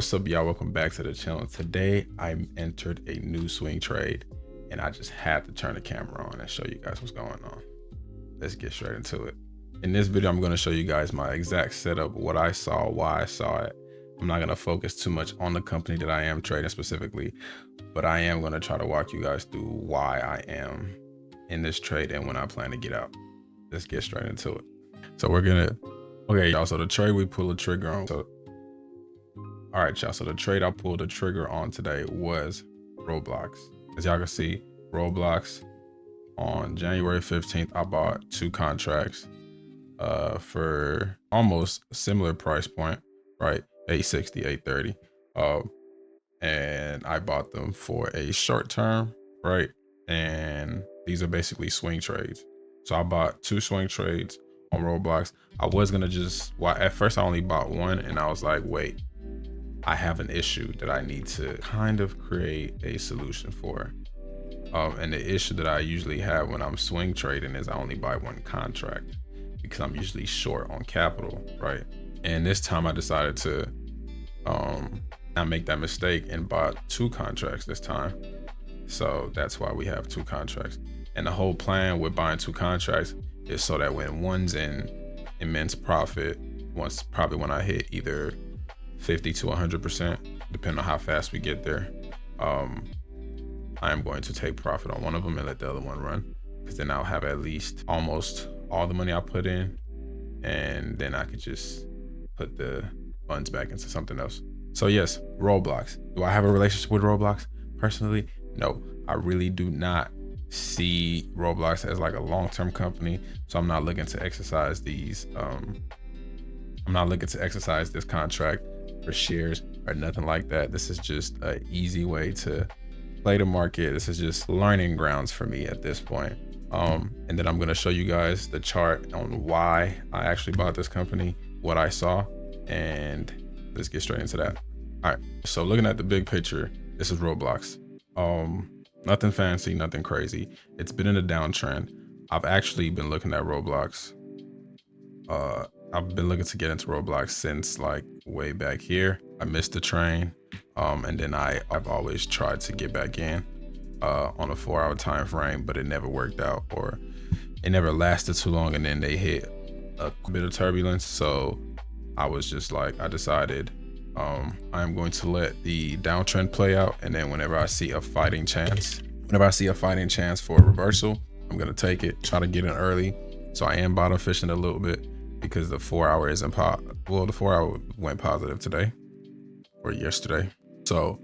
What's up, y'all? Welcome back to the channel. Today I entered a new swing trade and I just had to turn the camera on and show you guys what's going on. Let's get straight into it. In this video, I'm going to show you guys my exact setup, what I saw, why I saw it. I'm not going to focus too much on the company that I am trading specifically, but I am going to try to walk you guys through why I am in this trade and when I plan to get out. Let's get straight into it. So okay, y'all, so the trade we pull a trigger on. All right, y'all, so the trade I pulled the trigger on today was Roblox. As y'all can see, Roblox on January 15th, I bought 2 contracts for almost a similar price point, right? 860, 830. And I bought them for a short term, right? And these are basically swing trades. So I bought 2 swing trades on Roblox. I was gonna at first I only bought 1 and I was like, wait, I have an issue that I need to kind of create a solution for. And the issue that I usually have when I'm swing trading is I only buy 1 contract because I'm usually short on capital, right? And this time I decided to not make that mistake and bought 2 contracts this time. So that's why we have 2 contracts. And the whole plan with buying 2 contracts is so that when one's in immense profit, probably when I hit either 50 to 100%, depending on how fast we get there, I am going to take profit on one of them and let the other one run, because then I'll have at least almost all the money I put in, and then I could just put the funds back into something else. So yes, Roblox. Do I have a relationship with Roblox personally? No, I really do not see Roblox as like a long-term company. So I'm not looking to exercise these. I'm not looking to exercise this contract for shares or nothing like that. This is just an easy way to play the market. This is just learning grounds for me at this point. And then I'm going to show you guys the chart on why I actually bought this company, what I saw, and let's get straight into that. All right, so looking at the big picture, this is Roblox. Nothing fancy, nothing crazy. It's been in a downtrend. I've actually been looking at Roblox. I've been looking to get into Roblox since like way back here. I missed the train, and then I've always tried to get back in on a 4-hour time frame, but it never worked out, or it never lasted too long, and then they hit a bit of turbulence. So I was just like, I decided I'm going to let the downtrend play out, and then whenever I see a fighting chance for a reversal, I'm gonna take it, try to get in early. So I am bottom fishing a little bit, because the 4-hour isn't the 4-hour went positive today or yesterday. So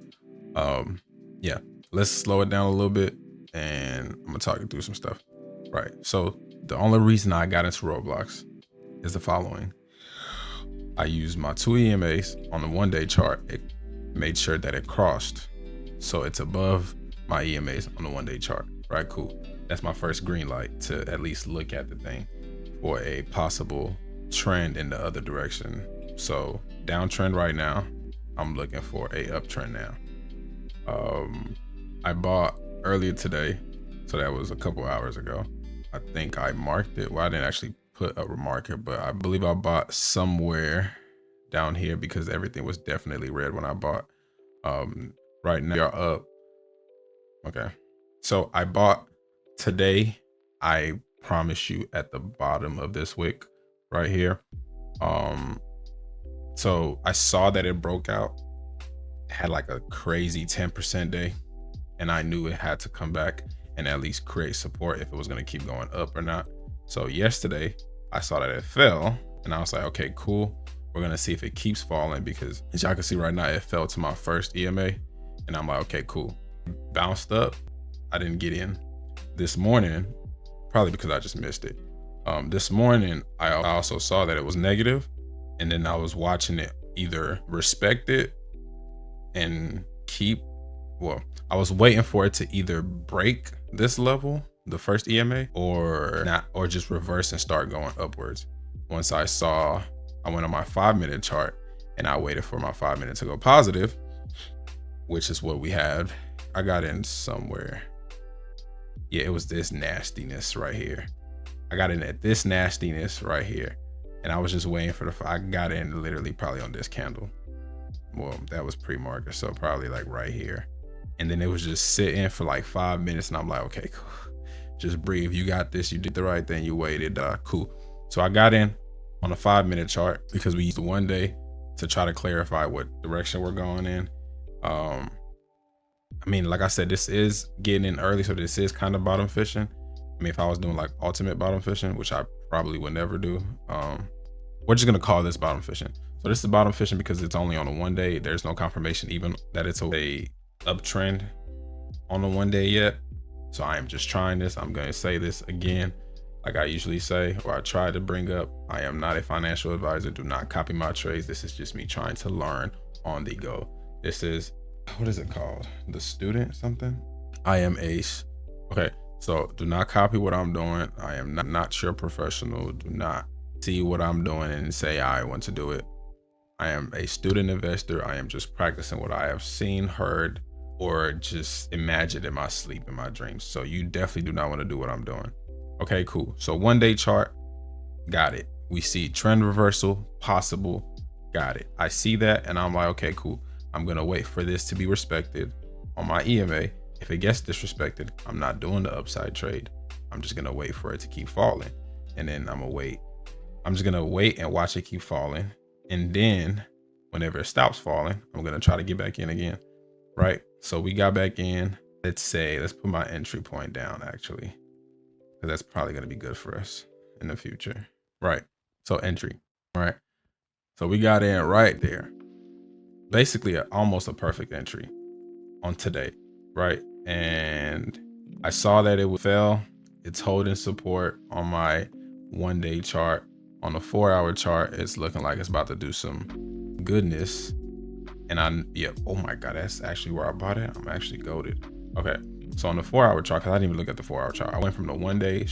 yeah, let's slow it down a little bit and I'm gonna talk you through some stuff. Right, so the only reason I got into Roblox is the following. I used my 2 EMAs on the 1-day chart. It made sure that it crossed, so it's above my EMAs on the 1-day chart. Right, cool. That's my first green light to at least look at the thing for a possible trend in the other direction. So downtrend right now, I'm looking for a uptrend now. I bought earlier today, so that was a couple hours ago. I think I marked it. Well, I didn't actually put a marker, but I believe I bought somewhere down here because everything was definitely red when I bought. Right now we are up. Okay, so I bought today, I promise you, at the bottom of this wick right here. So I saw that it broke out, had like a crazy 10% day, and I knew it had to come back and at least create support if it was going to keep going up or not. So yesterday I saw that it fell, and I was like, okay, cool, we're gonna see if it keeps falling, because as y'all can see right now, it fell to my first EMA, and I'm like, okay, cool. Bounced up, I didn't get in. This morning, probably because I just missed it, this morning I also saw that it was negative, and then I was watching it either respect it and I was waiting for it to either break this level, the first EMA, or not, or just reverse and start going upwards. Once I went on my 5-minute chart and I waited for my 5 minutes to go positive, which is what we had. I got in somewhere. Yeah, it was this nastiness right here. I got in at this nastiness right here, and I was just waiting for I got in literally probably on this candle. Well, that was pre-market, so probably like right here. And then it was just sitting for like 5 minutes, and I'm like, okay, cool. Just breathe. You got this. You did the right thing. You waited. Cool. So I got in on a 5-minute chart because we used the 1 day to try to clarify what direction we're going in. I mean, like I said, this is getting in early, so this is kind of bottom fishing. I mean, if I was doing like ultimate bottom fishing, which I probably would never do, we're just gonna call this bottom fishing. So this is bottom fishing because it's only on a 1 day. There's no confirmation even that it's a uptrend on the 1 day yet. So I am just trying this. I'm gonna say this again, like I usually say, or I try to bring up. I am not a financial advisor. Do not copy my trades. This is just me trying to learn on the go. This is, what is it called? The student something? I am ace. Okay, so do not copy what I'm doing. I am not your professional. Do not see what I'm doing and say I want to do it. I am a student investor. I am just practicing what I have seen, heard, or just imagined in my sleep, in my dreams. So you definitely do not want to do what I'm doing. Okay, cool. So 1 day chart, got it. We see trend reversal, possible, got it. I see that and I'm like, okay, cool. I'm gonna wait for this to be respected on my EMA. If it gets disrespected, I'm not doing the upside trade. I'm just gonna wait for it to keep falling. And then I'm just gonna wait and watch it keep falling. And then whenever it stops falling, I'm gonna try to get back in again, right? So we got back in. Let's put my entry point down actually, because that's probably gonna be good for us in the future, right? So entry, right? So we got in right there. Basically almost a perfect entry on today, right? And I saw that it fell. It's holding support on my 1 day chart. On the 4-hour chart, it's looking like it's about to do some goodness. And oh my God, that's actually where I bought it. I'm actually goated. Okay, so on the 4-hour chart, because I didn't even look at the 4-hour chart. I went from the 1 day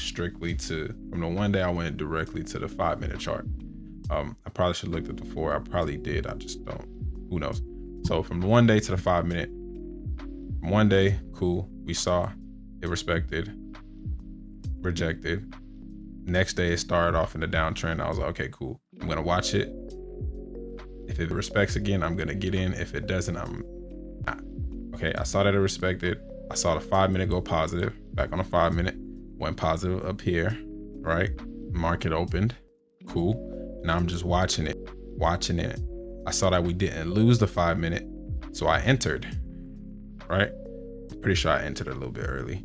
I went directly to the 5-minute chart. I probably should have looked at the 4. I probably did. I just don't. Who knows? So from the 1 day to the 5-minute, 1 day, cool. We saw it respected, rejected. Next day, it started off in the downtrend. I was like, okay, cool. I'm gonna watch it. If it respects again, I'm gonna get in. If it doesn't, I'm not. Okay, I saw that it respected. I saw the 5-minute go positive. Back on the 5-minute, went positive up here, right? Market opened, cool. Now I'm just watching it. I saw that we didn't lose the 5-minute, so I entered, right? I'm pretty sure I entered a little bit early.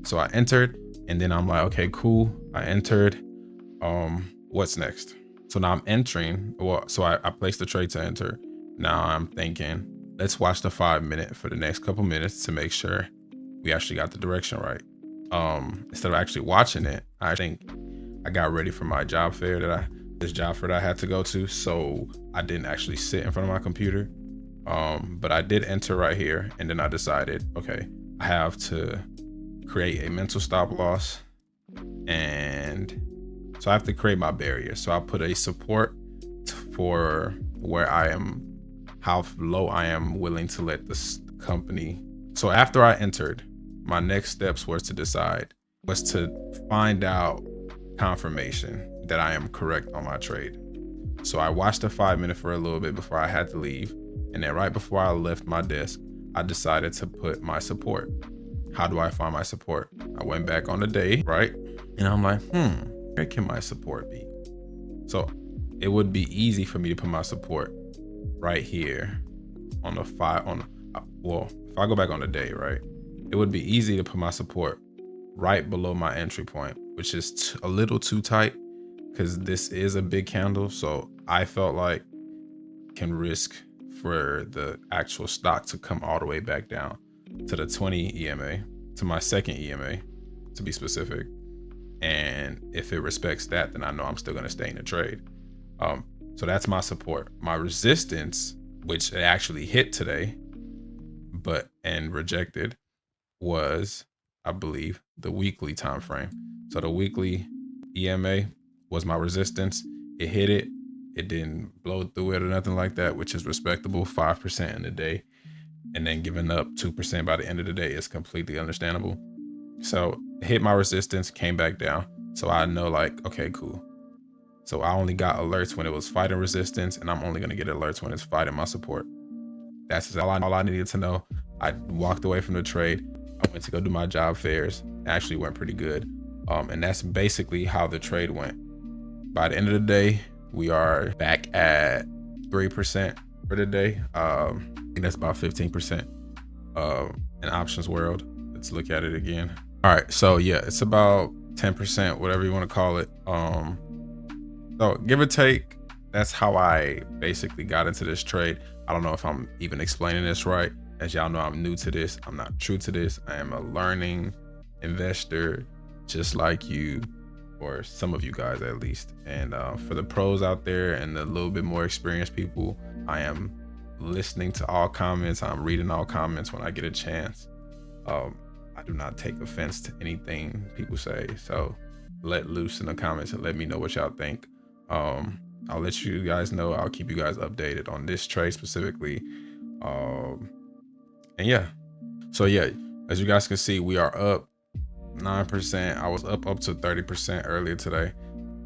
So I entered, and then I'm like, okay, cool. I entered. What's next? So now I'm entering. Well, so I placed the trade to enter. Now I'm thinking, let's watch the 5-minute for the next couple minutes to make sure we actually got the direction right. Instead of actually watching it, I think I got ready for my job fair that I had to go to. So I didn't actually sit in front of my computer. But I did enter right here, and then I decided, okay, I have to create a mental stop loss, and so I have to create my barrier. So I put a support for where I am, how low I am willing to let this company. So after I entered, my next steps was to find out confirmation that I am correct on my trade. So I watched the 5-minute for a little bit before I had to leave. And then right before I left my desk, I decided to put my support. How do I find my support? I went back on the day, right? And I'm like, where can my support be? So it would be easy for me to put my support right here on the if I go back on the day, right? It would be easy to put my support right below my entry point, which is a little too tight because this is a big candle. So I felt like can risk for the actual stock to come all the way back down to the 20 EMA, to my second EMA, to be specific. And if it respects that, then I know I'm still going to stay in the trade. So that's my support. My resistance, which it actually hit today, and rejected, was, I believe, the weekly time frame. So the weekly EMA was my resistance. It hit it. It didn't blow through it or nothing like that, which is respectable. 5% in a day, and then giving up 2% by the end of the day is completely understandable. So it hit my resistance, came back down. So I know, like, okay, cool. So I only got alerts when it was fighting resistance, and I'm only gonna get alerts when it's fighting my support. That's all I needed to know. I walked away from the trade. I went to go do my job fairs. It actually went pretty good. And that's basically how the trade went. By the end of the day, we are back at 3% for the day. I think that's about 15% in options world. Let's look at it again. All right, so yeah, it's about 10%, whatever you want to call it. So give or take, that's how I basically got into this trade. I don't know if I'm even explaining this right. As y'all know, I'm new to this. I'm not true to this. I am a learning investor, just like you, or some of you guys at least. And for the pros out there and the little bit more experienced people, I am listening to all comments. I'm reading all comments when I get a chance. I do not take offense to anything people say. So let loose in the comments and let me know what y'all think. I'll let you guys know. I'll keep you guys updated on this trade specifically. And yeah, so yeah, as you guys can see, we are up 9%. I was up to 30% earlier today.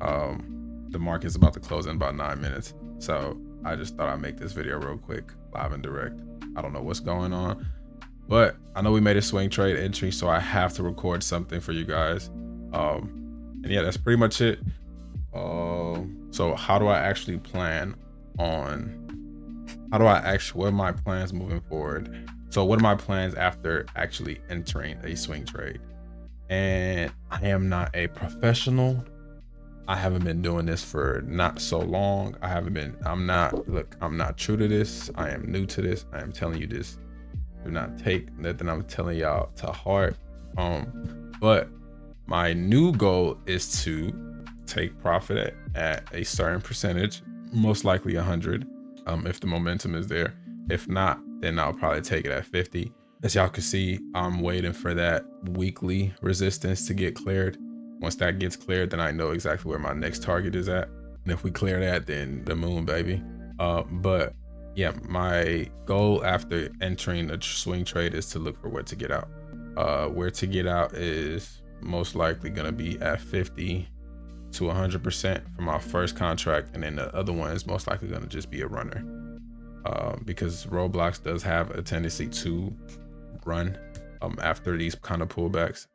The market's about to close in about 9 minutes. So I just thought I'd make this video real quick, live and direct. I don't know what's going on, but I know we made a swing trade entry, so I have to record something for you guys. And yeah, that's pretty much it. So how do I actually plan on, what are my plans moving forward? So what are my plans after actually entering a swing trade? And I am not a professional. I haven't been doing this for not so long. I'm not true to this. I am new to this. I am telling you this. Do not take nothing I'm telling y'all to heart. But my new goal is to take profit at a certain percentage, most likely 100, if the momentum is there. If not, then I'll probably take it at 50. As y'all can see, I'm waiting for that weekly resistance to get cleared. Once that gets cleared, then I know exactly where my next target is at. And if we clear that, then the moon, baby. But yeah, my goal after entering a swing trade is to look for where to get out. Where to get out is most likely gonna be at 50 to 100% for my first contract, and then the other one is most likely gonna just be a runner. Because Roblox does have a tendency to run after these kind of pullbacks.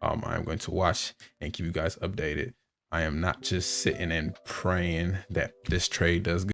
I'm going to watch and keep you guys updated. I am not just sitting and praying that this trade does good.